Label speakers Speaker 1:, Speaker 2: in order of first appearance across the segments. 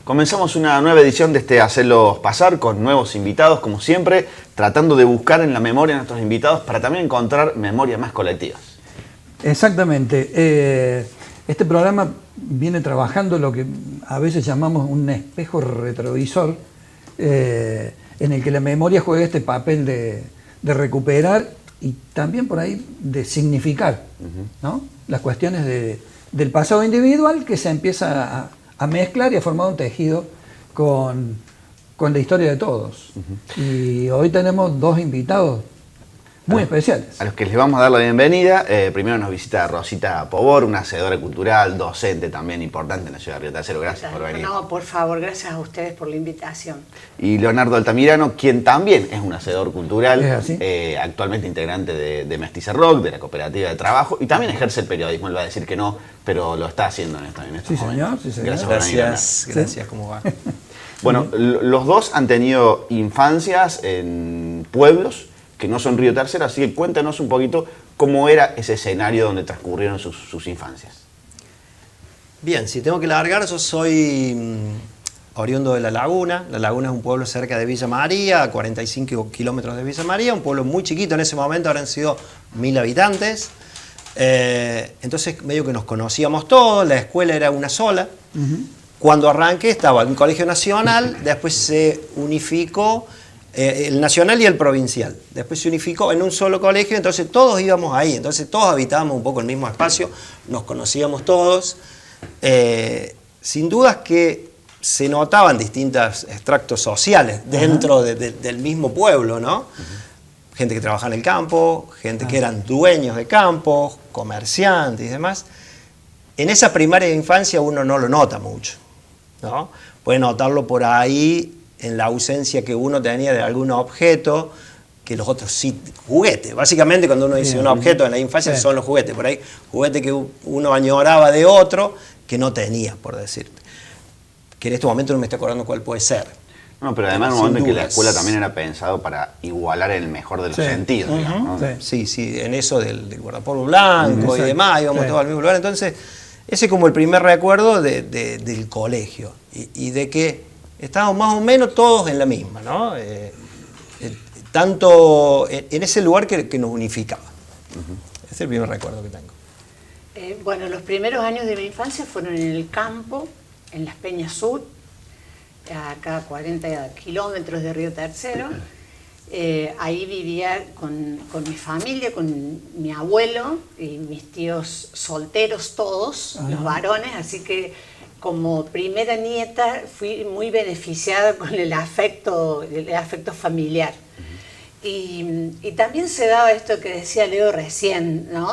Speaker 1: Comenzamos una nueva edición de este Hacerlos Pasar con nuevos invitados, como siempre, tratando de buscar en la memoria de nuestros invitados para también encontrar memorias más colectivas.
Speaker 2: Exactamente. Este programa viene trabajando lo que a veces llamamos un espejo retrovisor, en el que la memoria juega este papel de recuperar y también por ahí de significar, ¿no? Las cuestiones del pasado individual que se empieza a mezclar y a formar un tejido con la historia de todos. Y hoy tenemos dos invitados muy especiales.
Speaker 1: A los que les vamos a dar la bienvenida. Primero nos visita Rosita Pobor, una hacedora cultural, docente también importante en la ciudad de Río Tercero. Gracias por venir.
Speaker 3: No, por favor, gracias a ustedes por la invitación.
Speaker 1: Y Leonardo Altamirano, quien también es un hacedor cultural,
Speaker 2: actualmente
Speaker 1: integrante de Mestiza Rock, de la cooperativa de trabajo, y también ejerce el periodismo. Él va a decir que no, pero lo está haciendo en estos
Speaker 2: sí,
Speaker 1: momentos.
Speaker 2: Sí, señor.
Speaker 4: Gracias, ¿cómo va?
Speaker 1: Bueno, los dos han tenido infancias en pueblos que no son Río Tercero, así que cuéntanos un poquito cómo era ese escenario donde transcurrieron sus infancias.
Speaker 4: Bien, si tengo que largar, yo soy oriundo de La Laguna. La Laguna es un pueblo cerca de Villa María, a 45 kilómetros de Villa María, un pueblo muy chiquito, en ese momento habrán sido 1000 habitantes. Entonces medio que nos conocíamos todos, la escuela era una sola. Cuando arranqué estaba en un colegio nacional, después se unificó el nacional y el provincial. Después se unificó en un solo colegio, entonces todos íbamos ahí, entonces todos habitábamos un poco el mismo espacio, nos conocíamos todos. Sin dudas que se notaban distintos extractos sociales dentro del mismo pueblo, ¿no? Gente que trabajaba en el campo, gente que eran dueños de campos, comerciantes y demás. En esa primaria infancia uno no lo nota mucho, ¿no? Puede notarlo por ahí en la ausencia que uno tenía de algún objeto, que los otros sí, juguetes. Básicamente cuando uno dice un objeto en la infancia son los juguetes, por ahí juguete que uno añoraba de otro que no tenía, por decirte. Que en este momento no me estoy acordando cuál puede ser.
Speaker 1: No, pero además en un momento en que la escuela también era pensado para igualar el mejor de los sentidos, digamos, ¿no?
Speaker 4: Sí, en eso del guardapolvo blanco y demás, íbamos todos al mismo lugar. Entonces, ese es como el primer recuerdo del colegio y de que estábamos más o menos todos en la misma, ¿no? Tanto en ese lugar que nos unificaba. Ese es el primer recuerdo que tengo.
Speaker 3: Bueno, los primeros años de mi infancia fueron en el campo, en Las Peñas Sur, a cada 40 kilómetros de Río Tercero. Ahí vivía con mi familia, con mi abuelo y mis tíos solteros todos, los varones, así que como primera nieta fui muy beneficiada con el afecto familiar. Y también se daba esto que decía Leo recién, ¿no?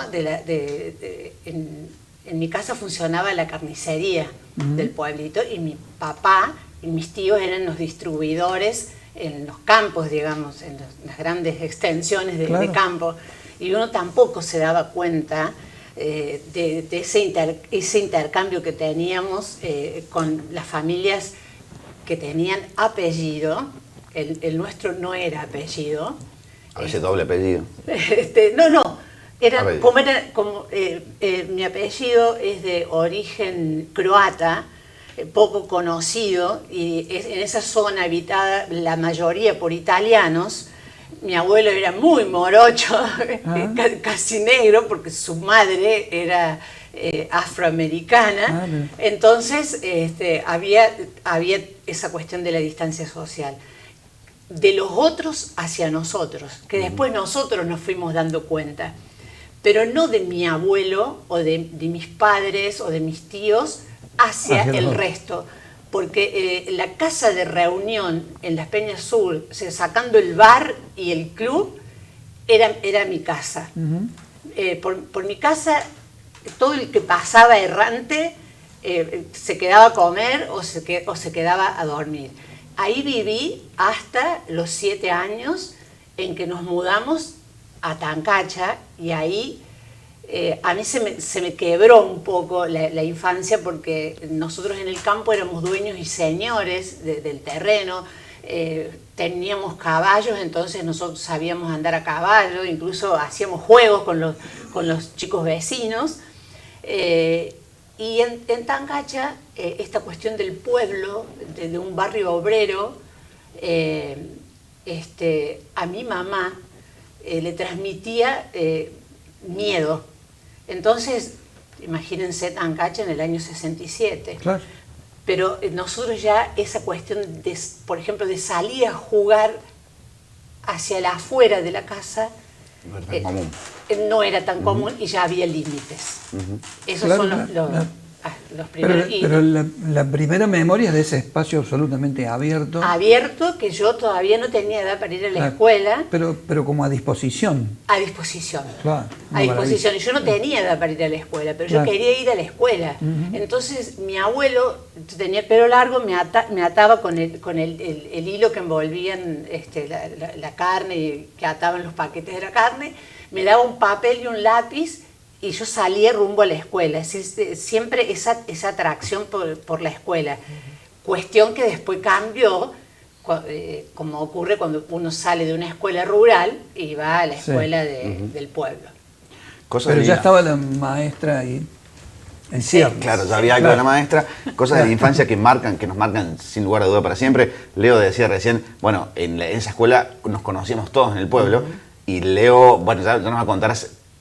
Speaker 3: En mi casa funcionaba la carnicería del pueblito y mi papá y mis tíos eran los distribuidores en los campos, digamos, en las grandes extensiones de campo. Y uno tampoco se daba cuenta de ese intercambio que teníamos con las familias que tenían apellido. El nuestro no era apellido.
Speaker 1: A veces doble apellido.
Speaker 3: No. Mi apellido es de origen croata, poco conocido, y en esa zona habitada la mayoría por italianos. Mi abuelo era muy morocho, casi negro, porque su madre era afroamericana. Entonces había esa cuestión de la distancia social. De los otros hacia nosotros, que después nosotros nos fuimos dando cuenta. Pero no de mi abuelo, o de mis padres, o de mis tíos, hacia el resto. Porque la casa de reunión en Las Peñas Sur, o sea, sacando el bar y el club, era mi casa. Por mi casa, todo el que pasaba errante se quedaba a comer o se quedaba a dormir. Ahí viví hasta los 7 años en que nos mudamos a Tancacha, y ahí a mí se me quebró un poco la infancia, porque nosotros en el campo éramos dueños y señores del terreno, teníamos caballos, entonces nosotros sabíamos andar a caballo, incluso hacíamos juegos con los chicos vecinos, y en Tancacha esta cuestión del pueblo, de un barrio obrero, a mi mamá le transmitía miedo. Entonces, imagínense Tancacha en el año 67.
Speaker 2: Claro.
Speaker 3: Pero nosotros ya esa cuestión, por ejemplo, de salir a jugar hacia la afuera de la casa,
Speaker 1: No era tan común.
Speaker 3: no era tan común y ya había límites. Esos
Speaker 2: Claro,
Speaker 3: son
Speaker 2: claro.
Speaker 3: los primeros.
Speaker 2: Pero la primera memoria es de ese espacio absolutamente abierto.
Speaker 3: Abierto, que yo todavía no tenía edad para ir a la
Speaker 2: Claro.
Speaker 3: escuela.
Speaker 2: Pero como a disposición.
Speaker 3: A disposición.
Speaker 2: Claro,
Speaker 3: A disposición. Y yo no tenía edad para ir a la escuela, pero
Speaker 2: Claro.
Speaker 3: yo quería ir a la escuela. Entonces mi abuelo tenía el pelo largo, me ataba con el hilo que envolvían la carne, y que ataban los paquetes de la carne, me daba un papel y un lápiz y yo salía rumbo a la escuela. Es decir, siempre esa atracción por la escuela. Cuestión que después cambió, como ocurre cuando uno sale de una escuela rural y va a la escuela del pueblo.
Speaker 1: Cosas
Speaker 2: Pero
Speaker 1: de
Speaker 2: ya
Speaker 1: la-
Speaker 2: estaba la maestra ahí en ciernes.
Speaker 1: Claro, ya había algo de la maestra, cosas de la infancia que nos marcan sin lugar a duda para siempre. Leo decía recién, bueno, en esa escuela nos conocíamos todos en el pueblo, y Leo, bueno, ya nos va a contar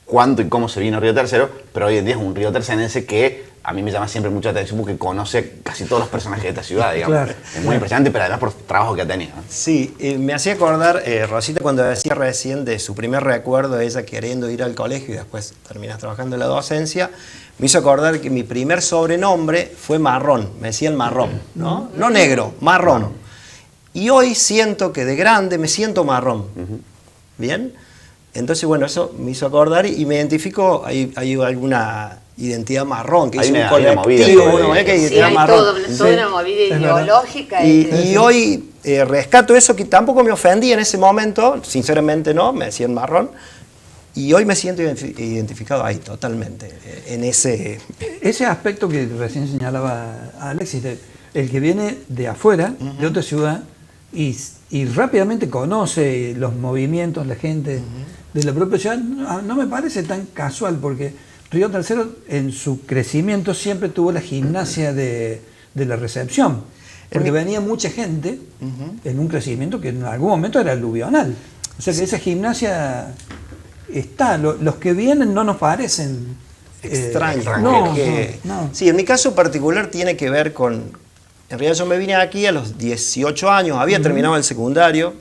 Speaker 1: cuánto y cómo se vino Río Tercero, pero hoy en día es un río tercenense que a mí me llama siempre mucha atención porque conoce casi todos los personajes de esta ciudad, digamos.
Speaker 2: Claro.
Speaker 1: Es muy impresionante, pero además por trabajo que ha tenido, ¿no?
Speaker 4: Sí, me hacía acordar, Rosita, cuando decía recién de su primer recuerdo de ella queriendo ir al colegio y después terminas trabajando en la docencia, me hizo acordar que mi primer sobrenombre fue Marrón, me decían Marrón, ¿no? No negro, Marrón. Y hoy siento que de grande me siento marrón. ¿Bien? Entonces, bueno, eso me hizo acordar y me identifico, hay alguna identidad marrón, que
Speaker 1: Hay
Speaker 4: es un
Speaker 1: una
Speaker 4: colectivo,
Speaker 1: movida,
Speaker 4: uno ve que hay
Speaker 3: Sí,
Speaker 4: identidad
Speaker 3: hay
Speaker 4: marrón.
Speaker 3: toda una movida
Speaker 2: es verdad.
Speaker 3: ideológica.
Speaker 4: Y hoy rescato eso que tampoco me ofendí en ese momento, sinceramente no, me decían marrón, y hoy me siento identificado ahí totalmente, en ese...
Speaker 2: Ese aspecto que recién señalaba Alexis, el que viene de afuera, de otra ciudad, y rápidamente conoce los movimientos, la gente de la propia ciudad, no me parece tan casual, porque Río Tercero en su crecimiento siempre tuvo la gimnasia de la recepción, porque venía mucha gente en un crecimiento que en algún momento era aluvional. O sea que esa gimnasia está, los que vienen no nos parecen
Speaker 4: extraño.
Speaker 2: no,
Speaker 4: que-
Speaker 2: no.
Speaker 4: Sí, en mi caso particular tiene que ver con... En realidad yo me vine aquí a los 18 años, había terminado el secundario,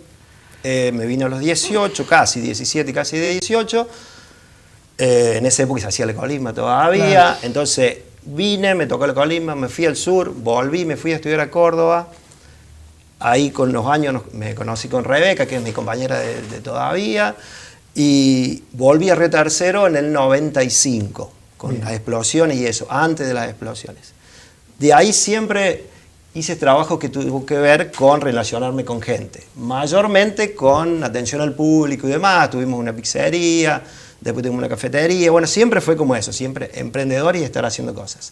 Speaker 4: me vine a los 18, casi 17, casi de 18. En esa época se hacía el ecolismo todavía,
Speaker 2: Claro.
Speaker 4: entonces vine, me tocó el ecolismo, me fui al sur, volví, me fui a estudiar a Córdoba. Ahí con los años me conocí con Rebeca, que es mi compañera de todavía, y volví a Río Tercero en el 95, con las explosiones y eso, antes de las explosiones. De ahí siempre hice trabajo que tuvo que ver con relacionarme con gente, mayormente con atención al público y demás. Tuvimos una pizzería, después tuvimos una cafetería, bueno, siempre fue como eso, siempre emprendedor y estar haciendo cosas.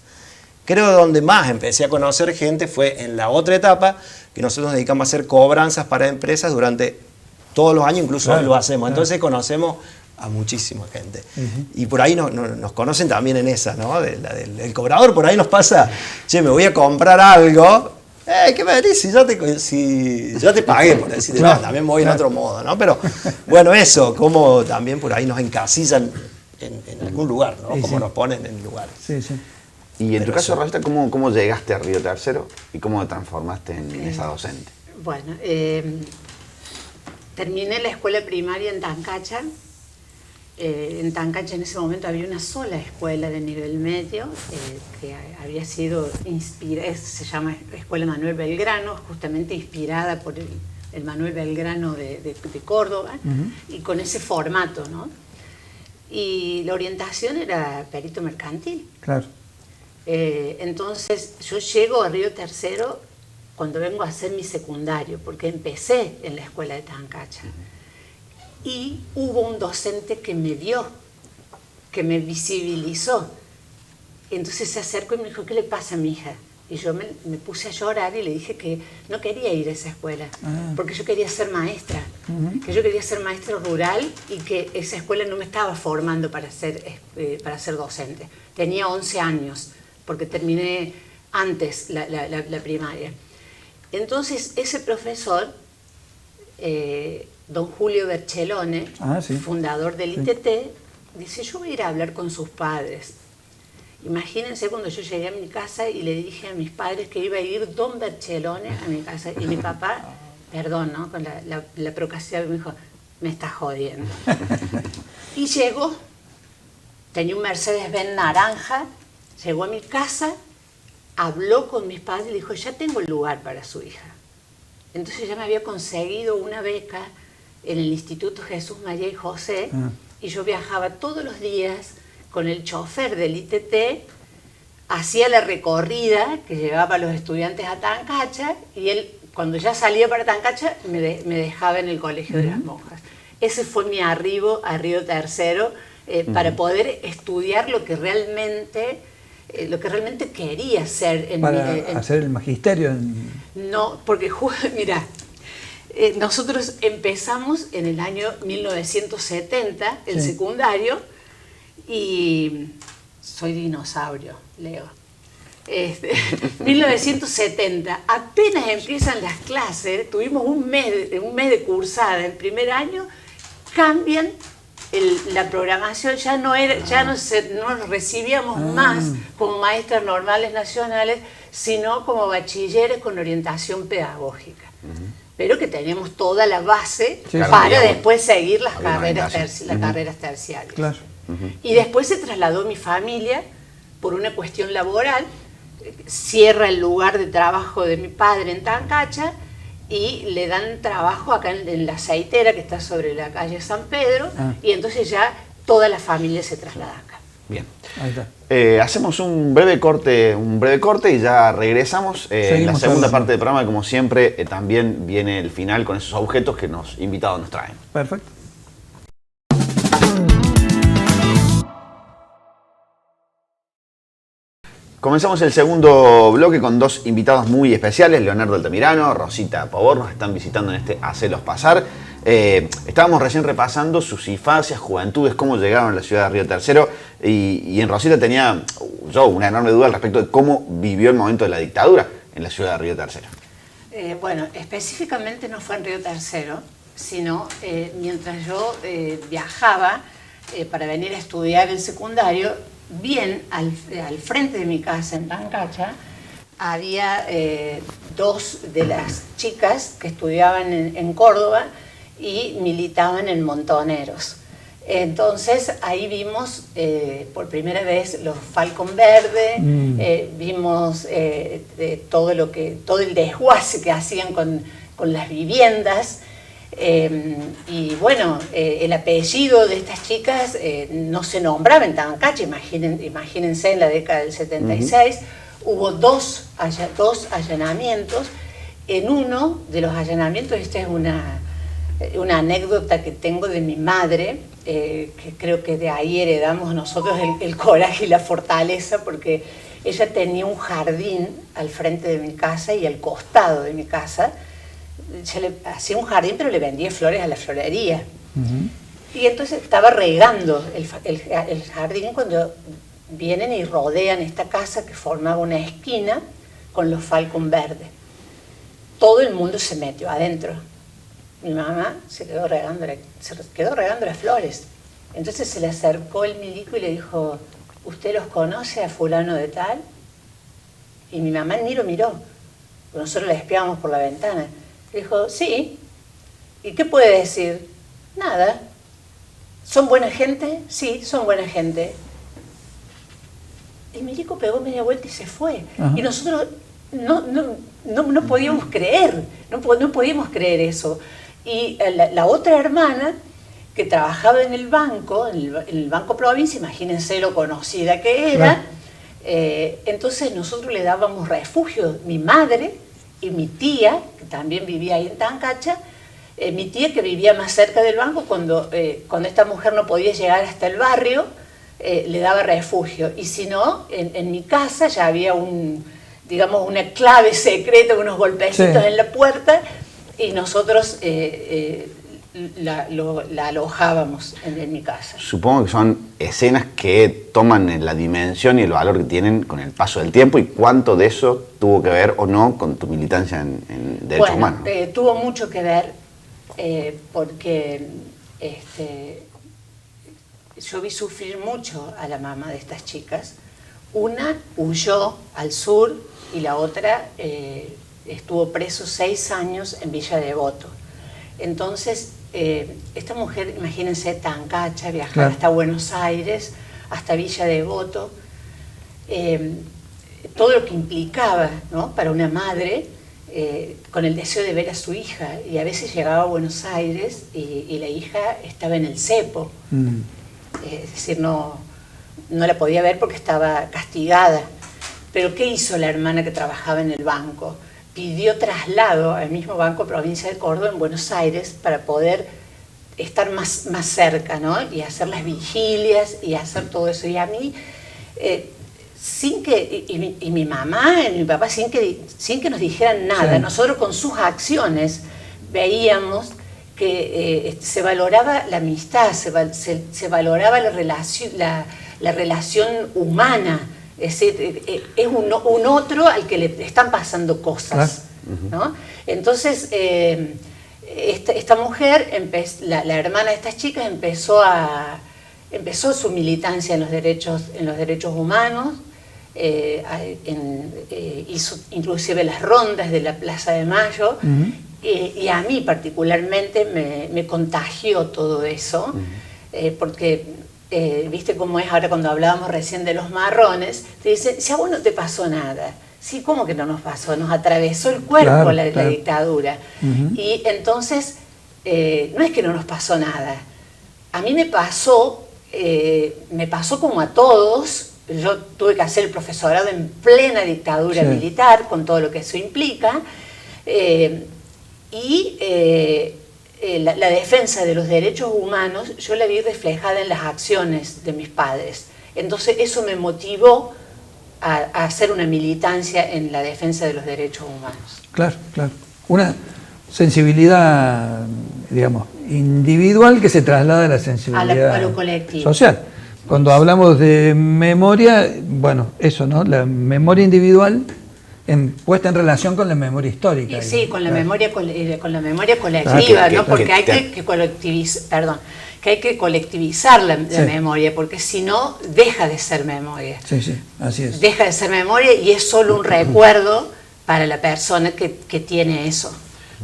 Speaker 4: Creo que donde más empecé a conocer gente fue en la otra etapa, que nosotros nos dedicamos a hacer cobranzas para empresas durante todos los años, incluso hoy lo hacemos. Entonces conocemos a muchísima gente. Y por ahí nos conocen también en esa, ¿no? El cobrador por ahí nos pasa, che, me voy a comprar algo. ¿Qué me decís? Si yo te pagué, por decirte,
Speaker 2: Claro,
Speaker 4: no, también me voy en
Speaker 2: claro.
Speaker 4: otro modo, ¿no? Pero bueno, eso, como también por ahí nos encasillan en algún lugar, ¿no?
Speaker 2: Sí,
Speaker 4: Como
Speaker 2: sí.
Speaker 4: nos ponen en lugares.
Speaker 2: Sí, sí.
Speaker 1: Y en tu
Speaker 4: Pero
Speaker 1: caso,
Speaker 4: eso-
Speaker 1: Rosita, ¿cómo llegaste a Río Tercero y cómo te transformaste en esa docente?
Speaker 3: Bueno, terminé la escuela primaria en Tancacha. En Tancacha en ese momento había una sola escuela de nivel medio que había sido inspirada, se llama Escuela Manuel Belgrano, justamente inspirada por el Manuel Belgrano de Córdoba, y con ese formato, ¿no? Y la orientación era perito mercantil.
Speaker 2: Claro.
Speaker 3: Entonces yo llego a Río Tercero cuando vengo a hacer mi secundario, porque empecé en la escuela de Tancacha. Y hubo un docente que me vio, que me visibilizó. Entonces se acercó y me dijo, ¿qué le pasa a mi hija? Y yo me puse a llorar y le dije que no quería ir a esa escuela, porque yo quería ser maestra, que yo quería ser maestra rural y que esa escuela no me estaba formando para ser docente. Tenía 11 años, porque terminé antes la primaria. Entonces ese profesor, don Julio Berchelone,
Speaker 2: sí.
Speaker 3: fundador del ITT, dice, yo voy a ir a hablar con sus padres. Imagínense cuando yo llegué a mi casa y le dije a mis padres que iba a ir don Berchelone a mi casa. Y mi papá, perdón, ¿no? Con la procacidad, me dijo, me estás jodiendo. Y llegó, tenía un Mercedes-Benz naranja, llegó a mi casa, habló con mis padres y dijo, ya tengo el lugar para su hija. Entonces ya me había conseguido una beca en el Instituto Jesús, María y José, y yo viajaba todos los días con el chofer del ITT, hacía la recorrida que llevaba a los estudiantes a Tancacha, y él, cuando ya salía para Tancacha, me dejaba en el Colegio de las Monjas. Ese fue mi arribo a Río Tercero, para poder estudiar lo que realmente quería hacer.
Speaker 2: Hacer el magisterio.
Speaker 3: No, porque, mira, nosotros empezamos en el año 1970, el secundario, y soy dinosaurio, Leo. 1970, apenas empiezan las clases, tuvimos un mes de cursada en primer año, cambian la programación, ya no nos recibíamos más como maestras normales nacionales, sino como bachilleres con orientación pedagógica. Pero que teníamos toda la base para después seguir las carreras terciarias.
Speaker 2: Claro.
Speaker 3: Y después se trasladó mi familia por una cuestión laboral, cierra el lugar de trabajo de mi padre en Tancacha y le dan trabajo acá en la aceitera que está sobre la calle San Pedro, y entonces ya toda la familia se traslada acá.
Speaker 1: Bien.
Speaker 2: Ahí está.
Speaker 1: Hacemos un breve corte y ya regresamos. En la segunda parte del programa, como siempre, también viene el final con esos objetos que los invitados nos traen.
Speaker 2: Perfecto.
Speaker 1: Comenzamos el segundo bloque con dos invitados muy especiales, Leonardo Altamirano, Rosita Pavor, nos están visitando en este Hacelos Pasar. Estábamos recién repasando sus infancias, juventudes, cómo llegaron a la ciudad de Río Tercero, y en Rosita tenía yo una enorme duda al respecto de cómo vivió el momento de la dictadura en la ciudad de Río Tercero.
Speaker 3: Bueno, específicamente no fue en Río Tercero, sino mientras yo viajaba para venir a estudiar el secundario, bien al frente de mi casa en Tancacha había dos de las chicas que estudiaban en Córdoba y militaban en Montoneros. Entonces ahí vimos por primera vez los Falcon Verde, vimos todo el desguace que hacían con las viviendas. Y bueno, el apellido de estas chicas no se nombraba en Tancacha, imagínense en la década del 76, hubo dos allanamientos. En uno de los allanamientos, esta es una anécdota que tengo de mi madre, que creo que de ahí heredamos nosotros el coraje y la fortaleza, porque ella tenía un jardín al frente de mi casa y al costado de mi casa. Se le hacía un jardín, pero le vendía flores a la florería. Y entonces estaba regando el jardín cuando vienen y rodean esta casa que formaba una esquina con los Falcon Verde. Todo el mundo se metió adentro. Mi mamá se quedó regando las flores. Entonces se le acercó el milico y le dijo, ¿usted los conoce a fulano de tal? Y mi mamá ni lo miró. Nosotros la espiábamos por la ventana. Dijo, sí. ¿Y qué puede decir? Nada. ¿Son buena gente? Sí, son buena gente. El milico pegó media vuelta y se fue. Y nosotros no podíamos creer, no podíamos creer eso. Y la otra hermana, que trabajaba en el banco, en el Banco Provincia, imagínense lo conocida que era, entonces nosotros le dábamos refugio, mi madre y mi tía, que también vivía ahí en Tancacha, mi tía que vivía más cerca del banco, cuando esta mujer no podía llegar hasta el barrio, le daba refugio. Y si no, en mi casa ya había una clave secreta, unos golpecitos en la puerta, y nosotros la alojábamos en mi casa.
Speaker 1: Supongo que son escenas que toman la dimensión y el valor que tienen con el paso del tiempo, y cuánto de eso tuvo que ver o no con tu militancia en derechos humanos.
Speaker 3: Tuvo mucho que ver porque yo vi sufrir mucho a la mamá de estas chicas. Una huyó al sur y la otra estuvo preso 6 años en Villa Devoto. Entonces, esta mujer, imagínense, Tancacha, viajar hasta Buenos Aires, hasta Villa Devoto, todo lo que implicaba, ¿no?, para una madre, con el deseo de ver a su hija, y a veces llegaba a Buenos Aires y la hija estaba en el cepo, es decir, no la podía ver porque estaba castigada. Pero ¿qué hizo la hermana que trabajaba en el banco? Pidió traslado al mismo Banco Provincia de Córdoba en Buenos Aires para poder estar más cerca, ¿no?, y hacer las vigilias y hacer todo eso. Y a mí, sin que, y mi mamá y mi papá, sin que nos dijeran nada, nosotros con sus acciones veíamos que se valoraba la amistad, se valoraba la relación humana. Es decir, es un otro al que le están pasando cosas, ¿no? Entonces, esta mujer, la hermana de estas chicas, empezó su militancia en los derechos humanos, hizo inclusive las rondas de la Plaza de Mayo, y a mí particularmente me contagió todo eso, porque viste cómo es ahora cuando hablábamos recién de los marrones, te dicen, si a vos no te pasó nada. Sí, ¿cómo que no nos pasó? Nos atravesó el cuerpo la dictadura. Y entonces, no es que no nos pasó nada. A mí me pasó como a todos. Yo tuve que hacer el profesorado en plena dictadura militar, con todo lo que eso implica. La defensa de los derechos humanos yo la vi reflejada en las acciones de mis padres. Entonces eso me motivó a hacer una militancia en la defensa de los derechos humanos.
Speaker 2: Claro. Una sensibilidad, digamos, individual que se traslada a la sensibilidad
Speaker 3: a lo colectivo.
Speaker 2: Social. Cuando hablamos de memoria, bueno, eso, ¿no? La memoria individual puesta en relación con la memoria histórica.
Speaker 3: Sí, con la memoria colectiva, ¿no? Porque hay que colectivizar la memoria, porque si no, deja de ser memoria.
Speaker 2: Sí, así es.
Speaker 3: Deja de ser memoria y es solo un recuerdo para la persona que tiene eso.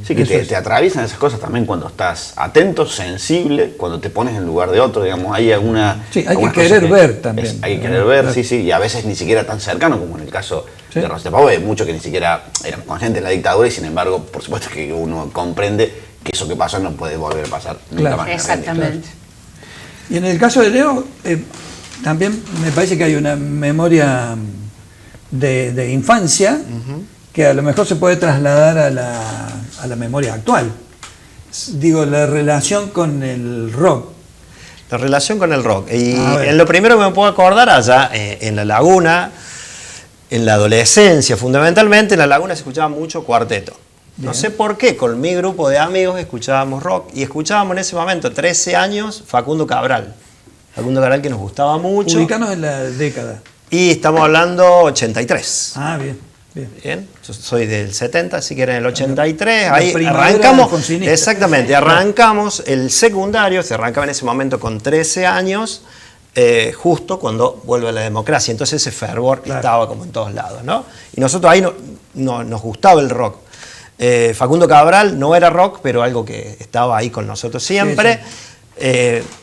Speaker 1: Sí, que te atraviesan esas cosas también cuando estás atento, sensible, cuando te pones en lugar de otro, digamos, hay alguna...
Speaker 2: Sí, hay que querer ver también.
Speaker 1: Hay que querer ver, sí, y a veces ni siquiera tan cercano como en el caso de Rosa de Pavón, hay muchos que ni siquiera eran conscientes de la dictadura y sin embargo, por supuesto que uno comprende que eso que pasó no puede volver a pasar nunca más.
Speaker 3: Exactamente.
Speaker 2: Y en el caso de Leo, también me parece que hay una memoria de infancia que a lo mejor se puede trasladar a la memoria actual. Digo, la relación con el rock.
Speaker 4: La relación con el rock. Y en lo primero que me puedo acordar allá en La Laguna, en la adolescencia fundamentalmente, en La Laguna se escuchaba mucho cuarteto. Bien. No sé por qué, con mi grupo de amigos escuchábamos rock y escuchábamos en ese momento, 13 años, Facundo Cabral. Facundo Cabral, que nos gustaba mucho.
Speaker 2: Ubicanos en la década.
Speaker 4: Y estamos hablando 83.
Speaker 2: Ah, bien.
Speaker 4: Bien, yo soy del 70, así que era en el 83, ahí arrancamos, exactamente, arrancamos el secundario, se arrancaba en ese momento con 13 años, justo cuando vuelve la democracia, entonces ese fervor estaba como en todos lados, ¿no? Y nosotros ahí nos gustaba el rock. Facundo Cabral no era rock, pero algo que estaba ahí con nosotros siempre,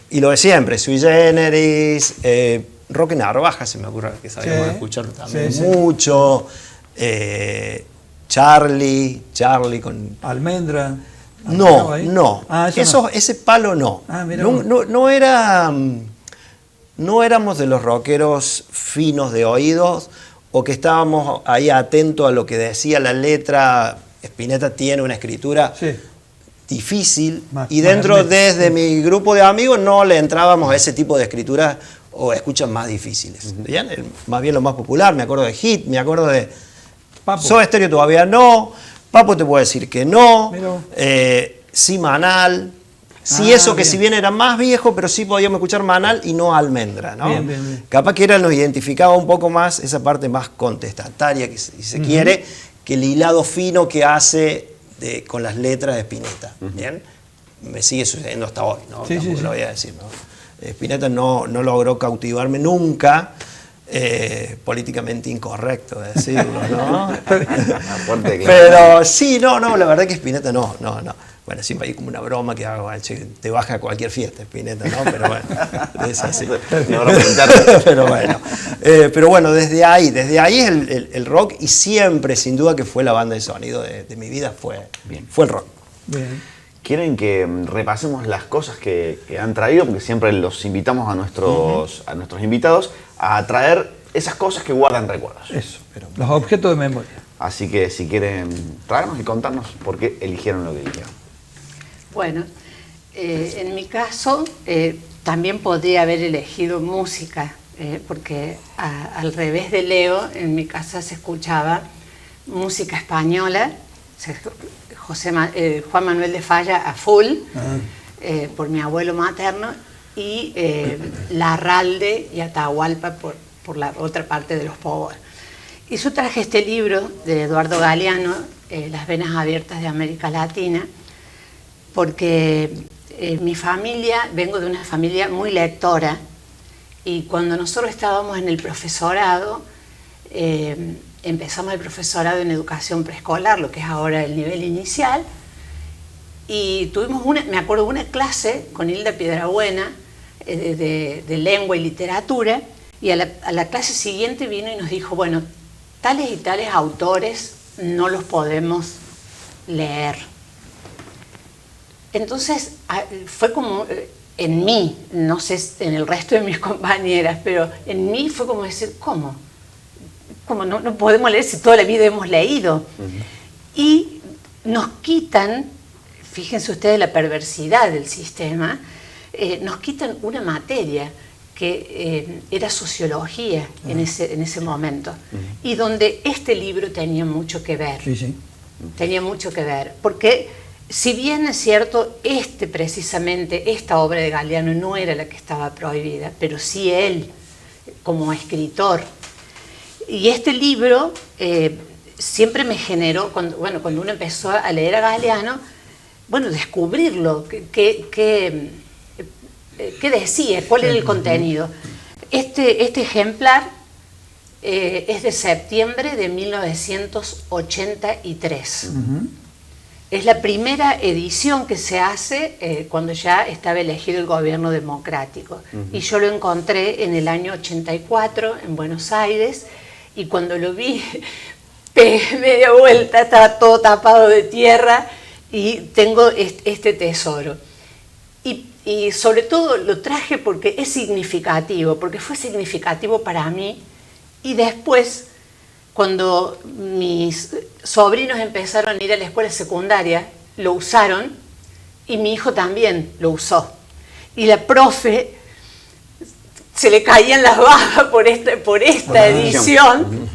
Speaker 4: y lo de siempre, Sui Generis, Roque Narvaja, se me ocurre que sabíamos escucharlo también mucho. Charlie con
Speaker 2: Almendra.
Speaker 4: No.
Speaker 2: Eso no.
Speaker 4: Ese palo no. No éramos de los rockeros finos de oídos o que estábamos ahí atentos a lo que decía la letra. Spinetta tiene una escritura difícil y dentro desde mi grupo de amigos no le entrábamos a ese tipo de escrituras o escuchas más difíciles. ¿Bien? Más bien lo más popular, me acuerdo de Hit, me acuerdo de Soda Stereo todavía no, Papo te puedo decir que no, Simanal, Sí, eso que
Speaker 2: bien.
Speaker 4: si bien era más viejo, pero sí podíamos escuchar Manal y no Almendra, ¿no?
Speaker 2: Bien, bien, bien.
Speaker 4: Capaz que nos identificaba un poco más esa parte más contestataria, que si se quiere, que el hilado fino que hace con las letras de Spinetta, ¿bien? Me sigue sucediendo hasta hoy, ¿no?
Speaker 2: Sí,
Speaker 4: Tampoco
Speaker 2: sí,
Speaker 4: lo
Speaker 2: sí.
Speaker 4: voy a decir, ¿no? Spinetta no logró cautivarme nunca, políticamente incorrecto decirlo, ¿no?
Speaker 1: Fuerte, claro.
Speaker 4: Pero sí, no, la verdad que Spinetta no. Bueno, siempre hay como una broma que hago, che, te baja a cualquier fiesta, Spinetta, ¿no? Pero bueno, es así.
Speaker 1: No, no, preguntar.
Speaker 4: Pero bueno, desde ahí es el rock, y siempre, sin duda, que fue la banda de sonido de mi vida, fue el rock.
Speaker 2: Bien.
Speaker 1: ¿Quieren que repasemos las cosas que han traído? Porque siempre los invitamos a nuestros invitados a traer esas cosas que guardan recuerdos.
Speaker 2: Eso, los objetos de memoria.
Speaker 1: Así que si quieren traernos y contarnos por qué eligieron lo que eligieron.
Speaker 3: Bueno, en mi caso también podría haber elegido música, porque al revés de Leo, en mi casa se escuchaba música española, Juan Manuel de Falla a full, por mi abuelo materno, y Larralde y Atahualpa por la otra parte de los Pobos. Y yo traje este libro de Eduardo Galeano, Las venas abiertas de América Latina, porque mi familia, vengo de una familia muy lectora, y cuando nosotros estábamos en el profesorado, empezamos el profesorado en educación preescolar, lo que es ahora el nivel inicial, y tuvimos me acuerdo, una clase con Hilda Piedrabuena de lengua y literatura, y a la clase siguiente vino y nos dijo, bueno, tales y tales autores no los podemos leer. Entonces fue como, en mí, no sé en el resto de mis compañeras, pero en mí fue como decir, ¿cómo? ¿Cómo no podemos leer si toda la vida hemos leído? Y nos quitan, fíjense ustedes la perversidad del sistema, nos quitan una materia que era sociología en ese momento, y donde este libro tenía mucho que ver.
Speaker 2: Sí, sí.
Speaker 3: Tenía mucho que ver, porque si bien es cierto, precisamente esta obra de Galeano no era la que estaba prohibida, pero sí él como escritor. Y este libro siempre me generó, cuando uno empezó a leer a Galeano, descubrirlo, qué decía, cuál era el contenido. Este ejemplar es de septiembre de 1983. Es la primera edición que se hace cuando ya estaba elegido el gobierno democrático. Y yo lo encontré en el año 84 en Buenos Aires, y cuando lo vi, pegué media vuelta, estaba todo tapado de tierra, y tengo este tesoro. Y sobre todo lo traje porque es significativo, porque fue significativo para mí, y después, cuando mis sobrinos empezaron a ir a la escuela secundaria, lo usaron, y mi hijo también lo usó. Y la profe se le caían las babas por esta edición,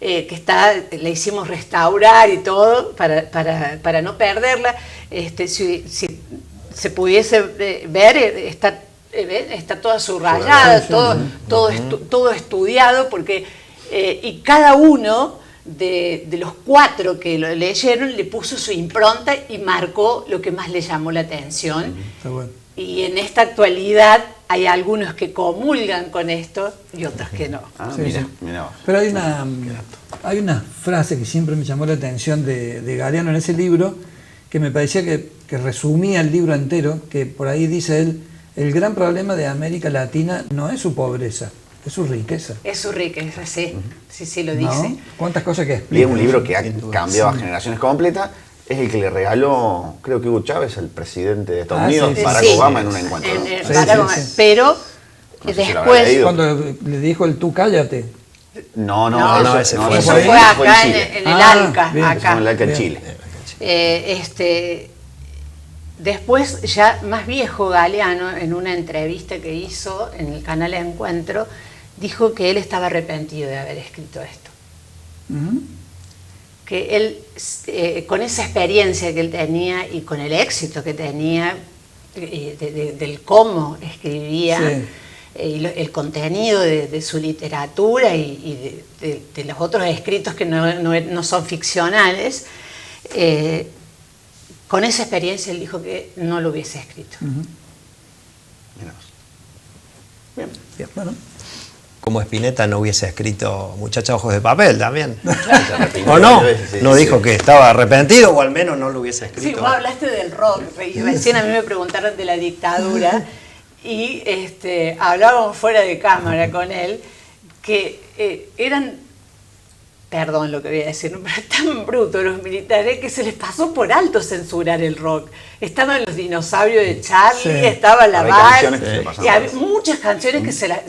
Speaker 3: que la hicimos restaurar y todo para no perderla. Si se pudiese ver, está toda subrayada, todo estudiado, porque y cada uno de los 4 que lo leyeron le puso su impronta y marcó lo que más le llamó la atención.
Speaker 2: Está bueno.
Speaker 3: Y en esta actualidad hay algunos que comulgan con esto y otros que no.
Speaker 2: Sí,
Speaker 1: Mira,
Speaker 2: sí.
Speaker 1: mira vos.
Speaker 2: Pero hay una frase que siempre me llamó la atención de Galeano en ese libro, que me parecía que resumía el libro entero, que por ahí dice él: el gran problema de América Latina no es su pobreza, es su riqueza.
Speaker 3: Es su riqueza, sí, sí lo
Speaker 2: ¿No?
Speaker 3: dice.
Speaker 2: ¿Cuántas cosas que
Speaker 1: Y
Speaker 2: explica?
Speaker 1: es un libro que ha
Speaker 2: Sin duda.
Speaker 1: cambiado a
Speaker 2: Sí.
Speaker 1: generaciones completas. Es el que le regaló, creo que Hugo Chávez, el presidente de Estados
Speaker 2: Ah,
Speaker 1: Unidos,
Speaker 2: sí,
Speaker 1: Barack
Speaker 3: sí.
Speaker 1: Obama, en un encuentro.
Speaker 3: En-
Speaker 1: ¿no?
Speaker 3: en
Speaker 2: Sí,
Speaker 3: Barack
Speaker 2: sí,
Speaker 3: Obama.
Speaker 2: sí.
Speaker 3: Pero
Speaker 1: No sé si lo habrá
Speaker 3: después,
Speaker 1: leído.
Speaker 2: Cuando le dijo el tú cállate.
Speaker 1: No,
Speaker 3: No,
Speaker 4: ese
Speaker 1: no,
Speaker 4: fue-
Speaker 3: eso
Speaker 2: fue
Speaker 3: fue
Speaker 1: en
Speaker 3: acá
Speaker 1: Chile.
Speaker 3: en el
Speaker 2: Ah,
Speaker 3: ALCA,
Speaker 2: bien.
Speaker 1: Eso fue en el ALCA en
Speaker 2: Bien.
Speaker 1: Chile.
Speaker 3: Después, ya más viejo, Galeano, en una entrevista que hizo en el canal Encuentro, dijo que él estaba arrepentido de haber escrito esto.
Speaker 2: Ujú.
Speaker 3: que él, con esa experiencia que él tenía y con el éxito que tenía, del cómo escribía,
Speaker 2: Sí.
Speaker 3: El contenido de su literatura y de los otros escritos que no son ficcionales, con esa experiencia él dijo que no lo hubiese escrito.
Speaker 1: Mirá vos. Bien.
Speaker 2: Bien, bueno.
Speaker 4: Como Spinetta no hubiese escrito Muchacha Ojos de Papel también.
Speaker 1: Se arrepintió
Speaker 4: ¿O no?
Speaker 1: varias veces, sí,
Speaker 4: No
Speaker 1: sí.
Speaker 4: dijo que estaba arrepentido o al menos no lo hubiese
Speaker 3: Sí,
Speaker 4: escrito.
Speaker 3: vos hablaste del rock, y recién a mí me preguntaron de la dictadura y hablábamos fuera de cámara con él que eran, perdón lo que voy a decir, ¿no? Pero tan brutos los militares que se les pasó por alto censurar el rock. Estaban los dinosaurios de Charlie,
Speaker 2: Sí.
Speaker 3: estaba la
Speaker 1: Había
Speaker 3: Bar,
Speaker 1: canciones que se le pasaban
Speaker 3: y había
Speaker 1: por
Speaker 3: muchas canciones que se las...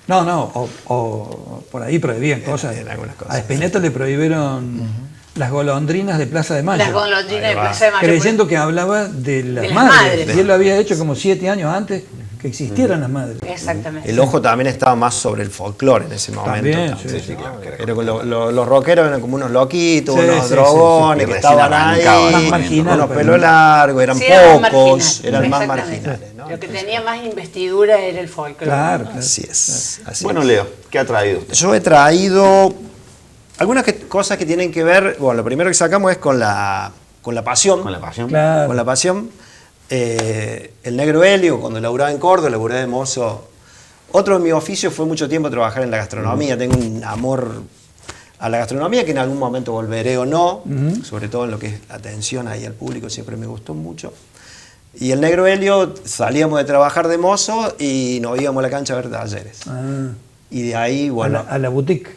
Speaker 2: No, o por ahí prohibían cosas.
Speaker 4: en algunas cosas,
Speaker 2: A Spinetta le prohibieron las golondrinas de Plaza de Mayo.
Speaker 3: Las golondrinas de
Speaker 4: Ahí va.
Speaker 3: Plaza de Mayo.
Speaker 2: Creyendo que hablaba de las
Speaker 3: las
Speaker 2: madres.
Speaker 3: madres.
Speaker 2: Y él lo había hecho como 7 años antes que existieran las madres.
Speaker 3: Exactamente.
Speaker 4: El ojo también estaba más sobre el folclore en ese momento.
Speaker 2: También,
Speaker 1: Sí, sí, claro. que era
Speaker 4: Pero los rockeros eran como unos loquitos,
Speaker 2: Sí,
Speaker 4: unos
Speaker 2: sí,
Speaker 4: drogones
Speaker 1: sí, sí.
Speaker 4: que
Speaker 1: Y
Speaker 4: estaban
Speaker 1: recién
Speaker 4: ahí,
Speaker 1: arrancaban.
Speaker 2: Más marginal,
Speaker 4: unos
Speaker 2: pero-
Speaker 4: pelos largos, eran
Speaker 3: Sí, eran más
Speaker 4: pocos,
Speaker 3: marginales,
Speaker 4: eran más
Speaker 3: exactamente.
Speaker 4: marginales. ¿no?
Speaker 3: Lo que tenía más investidura era el folclore.
Speaker 2: Claro.
Speaker 4: Así es. Así
Speaker 1: Bueno,
Speaker 4: es.
Speaker 1: Leo, ¿qué ha traído usted?
Speaker 4: Yo he traído algunas cosas que tienen que ver, bueno, lo primero que sacamos es con la pasión.
Speaker 1: Con la pasión.
Speaker 2: Claro.
Speaker 4: Con la pasión. El Negro Helio, cuando laburaba en Córdoba, laburé de mozo. Otro de mis oficios fue mucho tiempo trabajar en la gastronomía. Tengo un amor a la gastronomía que en algún momento volveré o no, sobre todo en lo que es atención ahí al público, siempre me gustó mucho. Y el Negro Helio salíamos de trabajar de mozo y nos íbamos a la cancha a ver talleres.
Speaker 2: Ah,
Speaker 4: Y de ahí, bueno,
Speaker 2: a la boutique.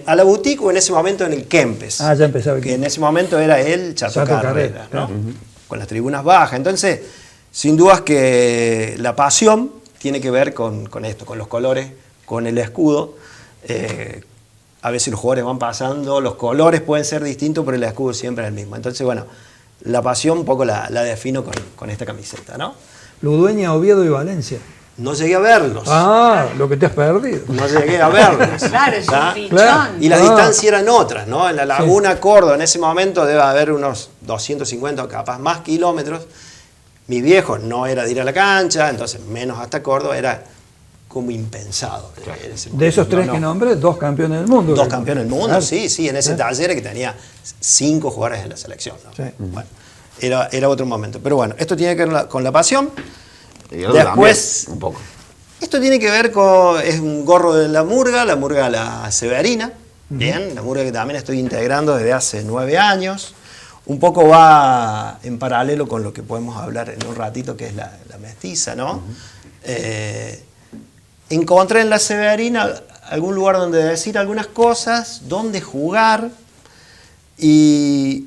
Speaker 4: a la boutique o en ese momento en el Kempes.
Speaker 2: Ah, ya empezaba el
Speaker 4: Que en ese momento era el Chato
Speaker 2: Chato
Speaker 4: Carrera,
Speaker 2: Carrera,
Speaker 4: ¿no?
Speaker 2: claro.
Speaker 4: Con las tribunas bajas. Entonces, sin dudas que la pasión tiene que ver con esto, con los colores, con el escudo. A veces los jugadores van pasando, los colores pueden ser distintos, pero el escudo siempre es el mismo. Entonces, bueno, la pasión un poco la defino con esta camiseta, ¿no?
Speaker 2: Ludueña, Oviedo y Valencia.
Speaker 4: No llegué a verlos.
Speaker 2: Ah, lo que te has perdido.
Speaker 4: No llegué a verlos.
Speaker 3: Claro, es un
Speaker 4: ¿tá?
Speaker 3: pichón.
Speaker 2: Claro.
Speaker 4: Y las
Speaker 2: Ah.
Speaker 4: distancias eran otras, ¿no? En la Laguna Córdoba, en ese momento debe haber unos 250 o capaz más kilómetros. Mi viejo no era de ir a la cancha, entonces menos hasta Córdoba, era como impensado. En ese
Speaker 2: De esos
Speaker 4: momento.
Speaker 2: tres
Speaker 4: No,
Speaker 2: que
Speaker 4: no.
Speaker 2: nombré, 2 campeones del mundo.
Speaker 4: Dos campeones del mundo,
Speaker 2: Claro.
Speaker 4: sí, en ese taller que tenía 5 jugadores en la selección. ¿no?
Speaker 2: Sí.
Speaker 4: Bueno, era otro momento. Pero bueno, esto tiene que ver con la pasión.
Speaker 1: Y algo
Speaker 4: Después-
Speaker 1: también, un poco.
Speaker 4: Esto tiene que ver con, es un gorro de la murga La Severina, bien, la murga que también estoy integrando desde hace 9 años. Un poco va en paralelo con lo que podemos hablar en un ratito, que es la mestiza, ¿no? Encontré en La Severina algún lugar donde decir algunas cosas, donde jugar, y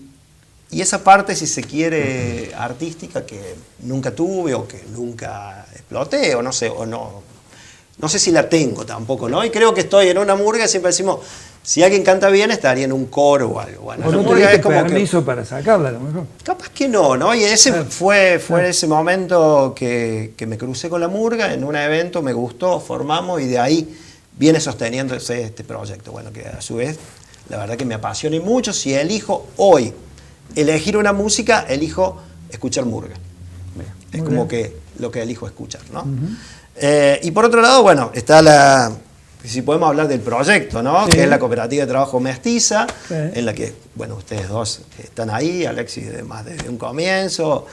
Speaker 4: esa parte, si se quiere, artística que nunca tuve o que nunca exploté, o no sé si la tengo tampoco, ¿no? Y creo que estoy en una murga, siempre decimos, si alguien canta bien, estaría en un coro o algo. Bueno,
Speaker 2: O
Speaker 4: la
Speaker 2: no
Speaker 4: murga
Speaker 2: tuviste
Speaker 4: es como que-
Speaker 2: permiso para sacarla, a lo mejor.
Speaker 4: capaz que no, ¿no? Y ese
Speaker 2: Claro.
Speaker 4: fue
Speaker 2: Claro.
Speaker 4: ese momento que me crucé con la murga en un evento, me gustó, formamos y de ahí viene sosteniéndose este proyecto. Bueno, que a su vez, la verdad que me apasiona y mucho. Si elijo hoy elegir una música, elijo escuchar murga. Es
Speaker 2: Muy
Speaker 4: como
Speaker 2: bien.
Speaker 4: que lo que elijo escuchar, ¿no? Y por otro lado, bueno, está si podemos hablar del proyecto, ¿no?
Speaker 2: Sí.
Speaker 4: Que es la Cooperativa de Trabajo Mestiza,
Speaker 2: Sí.
Speaker 4: en la que, bueno, ustedes dos están ahí, Alexis más desde un comienzo,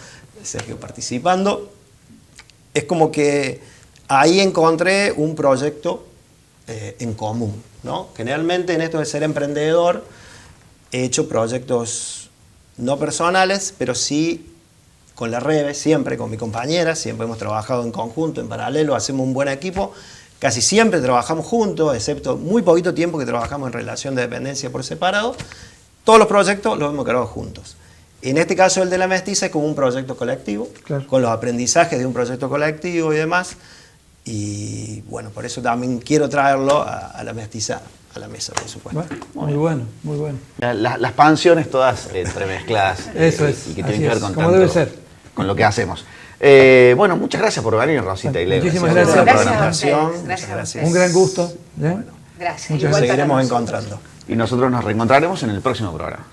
Speaker 4: Sergio participando. Es como que ahí encontré un proyecto en común, ¿no? Generalmente en esto de ser emprendedor he hecho proyectos no personales, pero sí con la Rebe, siempre con mi compañera, siempre hemos trabajado en conjunto, en paralelo, hacemos un buen equipo, casi siempre trabajamos juntos, excepto muy poquito tiempo que trabajamos en relación de dependencia por separado, todos los proyectos los hemos creado juntos. En este caso el de la mestiza es como un proyecto colectivo,
Speaker 2: Claro.
Speaker 4: con los aprendizajes de un proyecto colectivo y demás, y bueno, por eso también quiero traerlo a la mestiza a la mesa, por supuesto.
Speaker 2: Bueno, muy bueno, muy bueno.
Speaker 1: Las canciones todas entremezcladas.
Speaker 2: Eso es,
Speaker 1: Y que
Speaker 2: así
Speaker 1: tienen que ver
Speaker 2: es,
Speaker 1: con
Speaker 2: como
Speaker 1: tanto-
Speaker 2: debe ser.
Speaker 1: con lo que hacemos. Bueno, muchas gracias por venir, Rosita y Leo.
Speaker 2: Muchísimas
Speaker 1: por
Speaker 2: gracias.
Speaker 1: la
Speaker 3: Gracias a
Speaker 1: programación.
Speaker 3: ustedes, gracias a ustedes.
Speaker 2: Un gran gusto. ¿eh?
Speaker 3: Gracias.
Speaker 2: Muchas
Speaker 3: Igual
Speaker 4: Nos
Speaker 3: para
Speaker 4: seguiremos
Speaker 3: nosotros.
Speaker 4: encontrando.
Speaker 1: Y nosotros nos reencontraremos en el próximo programa.